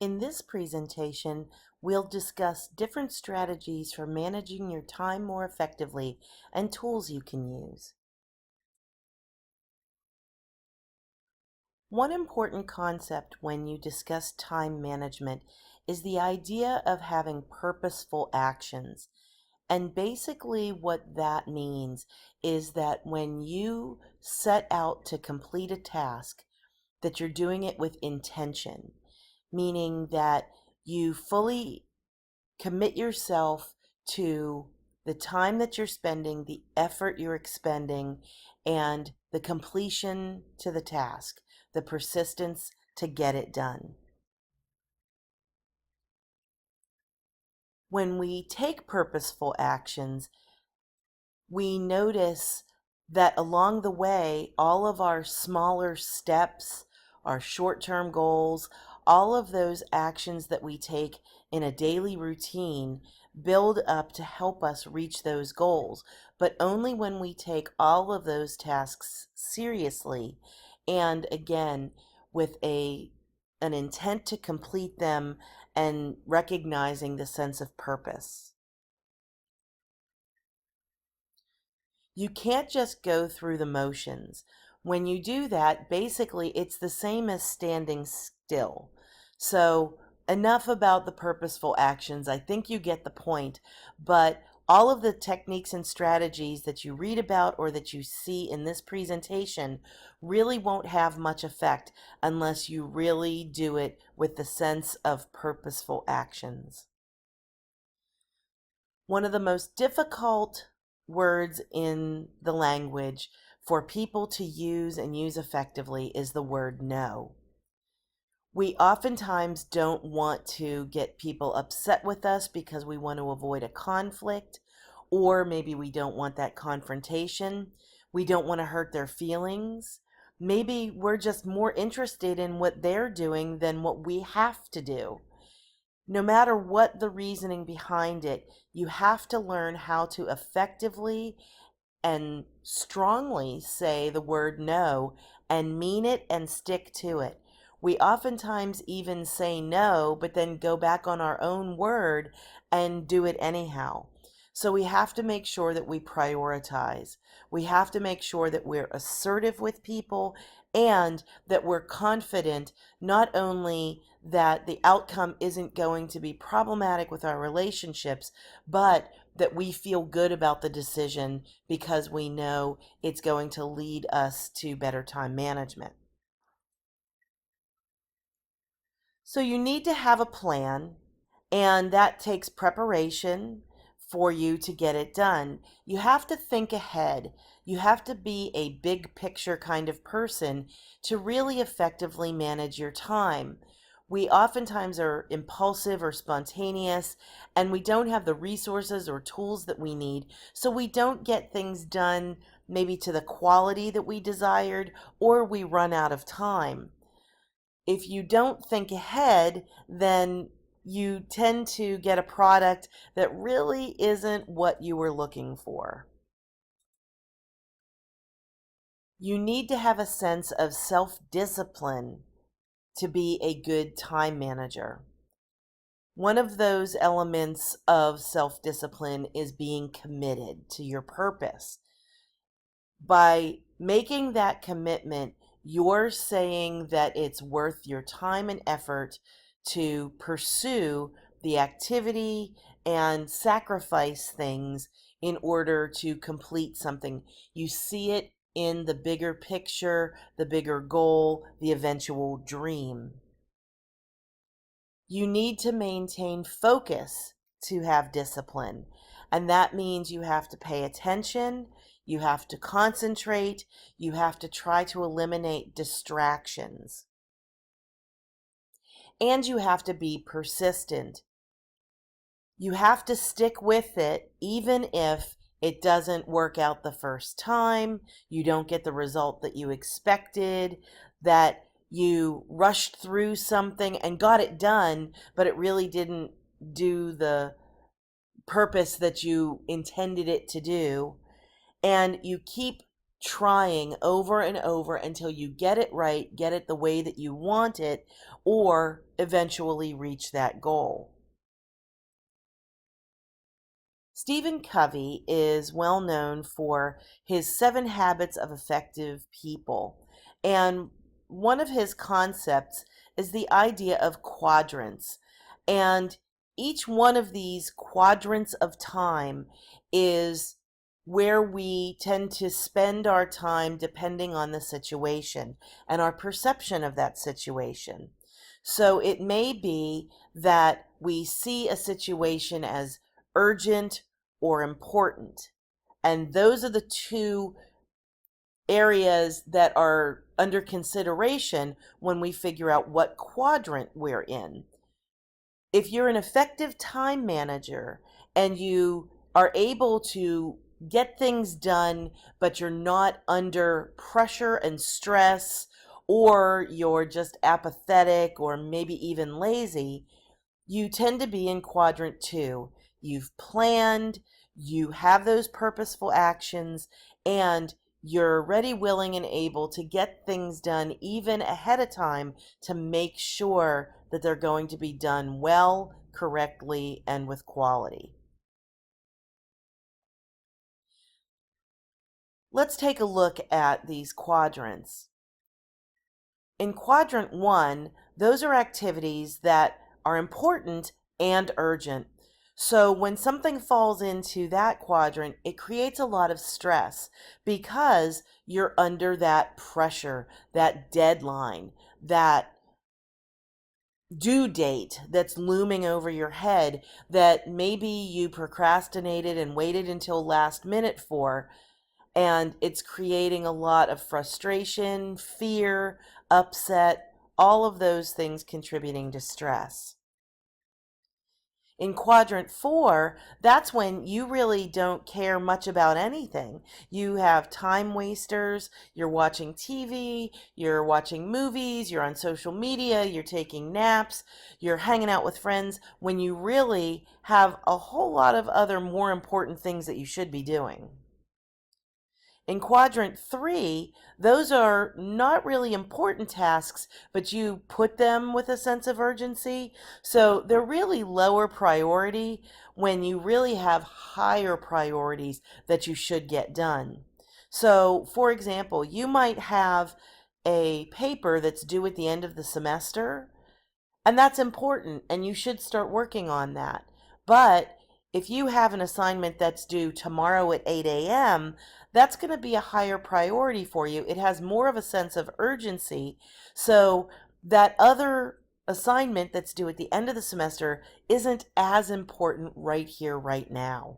In this presentation, we'll discuss different strategies for managing your time more effectively and tools you can use. One important concept when you discuss time management is the idea of having purposeful actions. And basically, what that means is that when you set out to complete a task, that you're doing it with intention, meaning that you fully commit yourself to the time that you're spending, the effort you're expending, and the completion to the task, the persistence to get it done. When we take purposeful actions, we notice that along the way, all of our smaller steps, our short-term goals, all of those actions that we take in a daily routine build up to help us reach those goals. But only when we take all of those tasks seriously and again with an intent to complete them and recognizing the sense of purpose. You can't just go through the motions. When you do that, basically it's the same as standing still. So enough about the purposeful actions. I think you get the point. But all of the techniques and strategies that you read about or that you see in this presentation really won't have much effect unless you really do it with the sense of purposeful actions. One of the most difficult words in the language for people to use and use effectively is the word no. We oftentimes don't want to get people upset with us because we want to avoid a conflict, or maybe we don't want that confrontation. We don't want to hurt their feelings. Maybe we're just more interested in what they're doing than what we have to do. No matter what the reasoning behind it, you have to learn how to effectively and strongly say the word no and mean it and stick to it. We oftentimes even say no, but then go back on our own word and do it anyhow. So we have to make sure that we prioritize. We have to make sure that we're assertive with people and that we're confident not only that the outcome isn't going to be problematic with our relationships, but that we feel good about the decision because we know it's going to lead us to better time management. So you need to have a plan, and that takes preparation for you to get it done. You have to think ahead. You have to be a big picture kind of person to really effectively manage your time. We oftentimes are impulsive or spontaneous, and we don't have the resources or tools that we need, so we don't get things done maybe to the quality that we desired, or we run out of time. If you don't think ahead, then you tend to get a product that really isn't what you were looking for. You need to have a sense of self-discipline to be a good time manager. One of those elements of self-discipline is being committed to your purpose. By making that commitment, you're saying that it's worth your time and effort to pursue the activity and sacrifice things in order to complete something. You see it in the bigger picture, the bigger goal, the eventual dream. You need to maintain focus to have discipline. And that means you have to pay attention, you have to concentrate, you have to try to eliminate distractions. And you have to be persistent. You have to stick with it even if it doesn't work out the first time, you don't get the result that you expected, that you rushed through something and got it done, but it really didn't do the purpose that you intended it to do. And you keep trying over and over until you get it right, get it the way that you want it, or eventually reach that goal. Stephen Covey is well known for his 7 Habits of Effective People. And one of his concepts is the idea of quadrants. And each one of these quadrants of time is where we tend to spend our time depending on the situation and our perception of that situation. So it may be that we see a situation as urgent or important. And those are the 2 areas that are under consideration when we figure out what quadrant we're in. If you're an effective time manager and you are able to get things done, but you're not under pressure and stress, or you're just apathetic or maybe even lazy, you tend to be in quadrant 2. You've planned, you have those purposeful actions, and you're ready, willing, and able to get things done even ahead of time to make sure that they're going to be done well, correctly, and with quality. Let's take a look at these quadrants. In quadrant 1, those are activities that are important and urgent. So when something falls into that quadrant, it creates a lot of stress because you're under that pressure, that deadline, that due date that's looming over your head that maybe you procrastinated and waited until last minute for, and it's creating a lot of frustration, fear, upset, all of those things contributing to stress. In quadrant 4, that's when you really don't care much about anything. You have time wasters, you're watching TV, you're watching movies, you're on social media, you're taking naps, you're hanging out with friends, when you really have a whole lot of other more important things that you should be doing. In quadrant 3, those are not really important tasks, but you put them with a sense of urgency. So they're really lower priority when you really have higher priorities that you should get done. So, for example, you might have a paper that's due at the end of the semester, and that's important, and you should start working on that. But if you have an assignment that's due tomorrow at 8 a.m., that's going to be a higher priority for you. It has more of a sense of urgency. So that other assignment that's due at the end of the semester isn't as important right here, right now.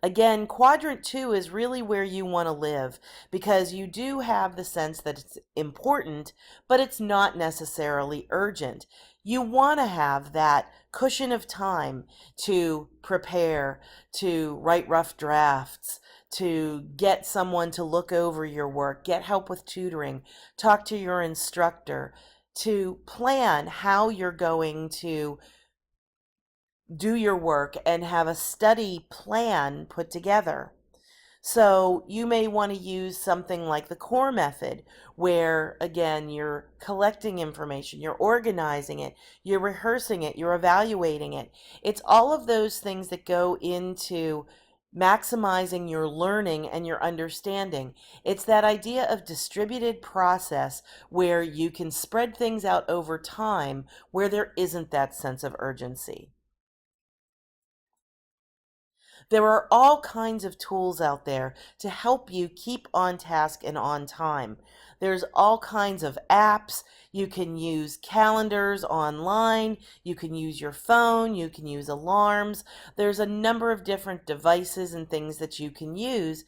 Again, quadrant 2 is really where you want to live because you do have the sense that it's important, but it's not necessarily urgent. You want to have that cushion of time to prepare, to write rough drafts, to get someone to look over your work, get help with tutoring, talk to your instructor, to plan how you're going to do your work and have a study plan put together. So you may want to use something like the CORE method, where again, you're collecting information, you're organizing it, you're rehearsing it, you're evaluating it. It's all of those things that go into maximizing your learning and your understanding. It's that idea of distributed process where you can spread things out over time where there isn't that sense of urgency. There are all kinds of tools out there to help you keep on task and on time. There's all kinds of apps. You can use calendars online. You can use your phone. You can use alarms. There's a number of different devices and things that you can use,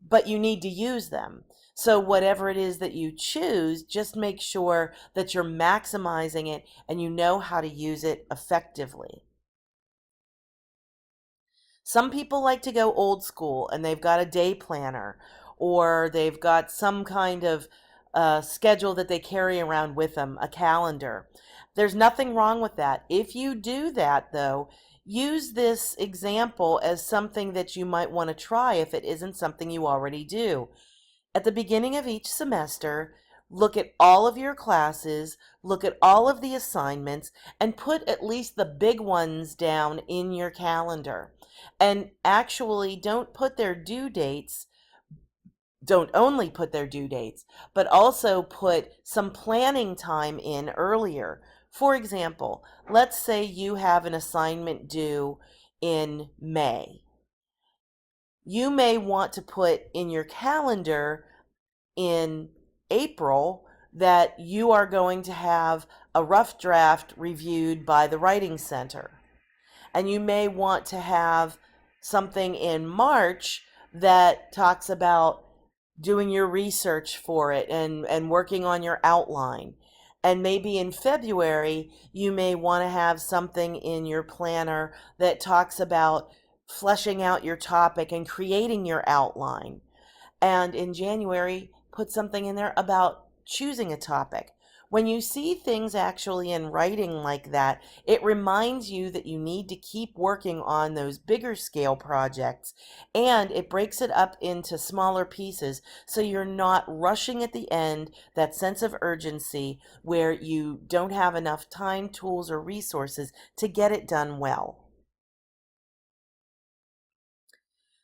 but you need to use them. So whatever it is that you choose, just make sure that you're maximizing it and you know how to use it effectively. Some people like to go old school and they've got a day planner or they've got some kind of schedule that they carry around with them, a calendar. There's nothing wrong with that. If you do that, though, use this example as something that you might want to try if it isn't something you already do. At the beginning of each semester, look at all of your classes, look at all of the assignments, and put at least the big ones down in your calendar. And actually, don't only put their due dates, but also put some planning time in earlier. For example, let's say you have an assignment due in May. You may want to put in your calendar in April that you are going to have a rough draft reviewed by the Writing Center. And you may want to have something in March that talks about doing your research for it and working on your outline. And maybe in February, you may want to have something in your planner that talks about fleshing out your topic and creating your outline. And in January, put something in there about choosing a topic. When you see things actually in writing like that, it reminds you that you need to keep working on those bigger scale projects, and it breaks it up into smaller pieces so you're not rushing at the end, that sense of urgency where you don't have enough time, tools, or resources to get it done well.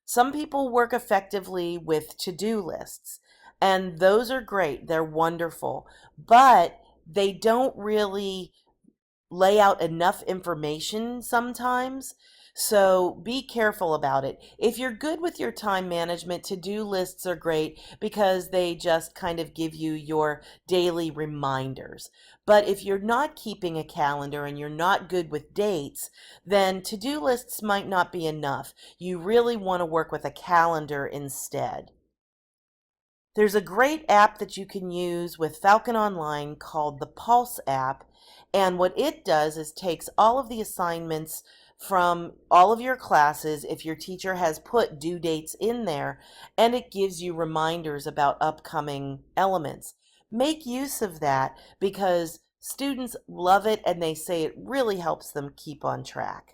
Some people work effectively with to-do lists, and those are great. They're wonderful, but they don't really lay out enough information sometimes. So be careful about it. If you're good with your time management, to-do lists are great because they just kind of give you your daily reminders. But if you're not keeping a calendar and you're not good with dates, then to-do lists might not be enough. You really want to work with a calendar instead. There's a great app that you can use with Falcon Online called the Pulse app, and what it does is takes all of the assignments from all of your classes, if your teacher has put due dates in there, and it gives you reminders about upcoming elements. Make use of that because students love it and they say it really helps them keep on track.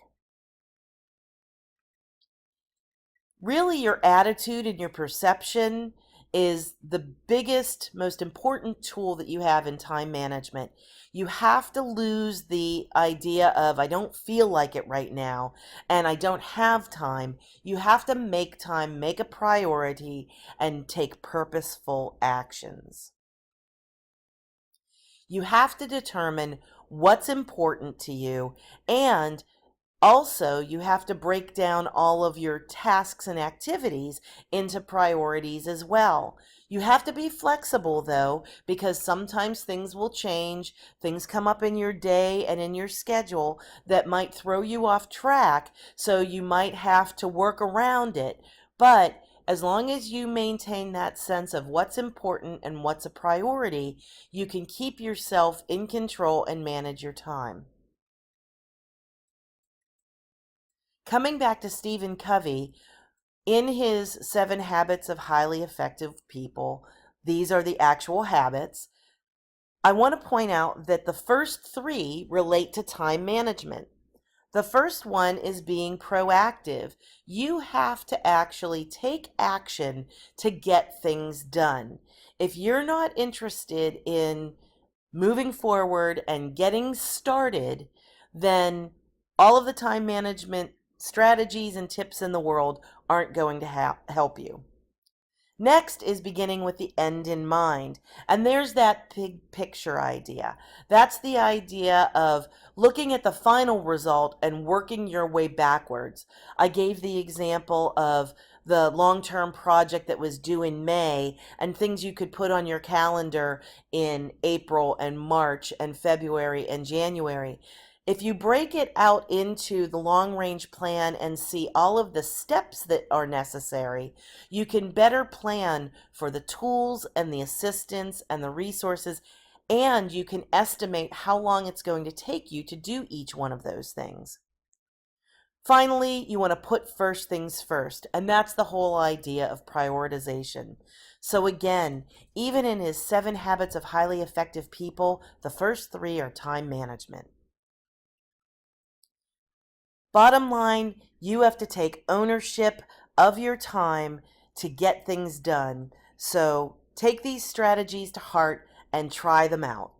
Really, your attitude and your perception is the biggest, most important tool that you have in time management. You have to lose the idea of, I don't feel like it right now, and I don't have time. You have to make time, make a priority, and take purposeful actions. You have to determine what's important to you, and also, you have to break down all of your tasks and activities into priorities as well. You have to be flexible though, because sometimes things will change. Things come up in your day and in your schedule that might throw you off track, so you might have to work around it. But as long as you maintain that sense of what's important and what's a priority, you can keep yourself in control and manage your time. Coming back to Stephen Covey, in his 7 Habits of Highly Effective People, these are the actual habits. I want to point out that the first 3 relate to time management. The first one is being proactive. You have to actually take action to get things done. If you're not interested in moving forward and getting started, then all of the time management strategies and tips in the world aren't going to help you. Next is beginning with the end in mind. And there's that big picture idea. That's the idea of looking at the final result and working your way backwards. I gave the example of the long-term project that was due in May and things you could put on your calendar in April and March and February and January. If you break it out into the long-range plan and see all of the steps that are necessary, you can better plan for the tools and the assistance and the resources, and you can estimate how long it's going to take you to do each one of those things. Finally, you want to put first things first, and that's the whole idea of prioritization. So again, even in his 7 Habits of Highly Effective People, the first 3 are time management. Bottom line, you have to take ownership of your time to get things done. So take these strategies to heart and try them out.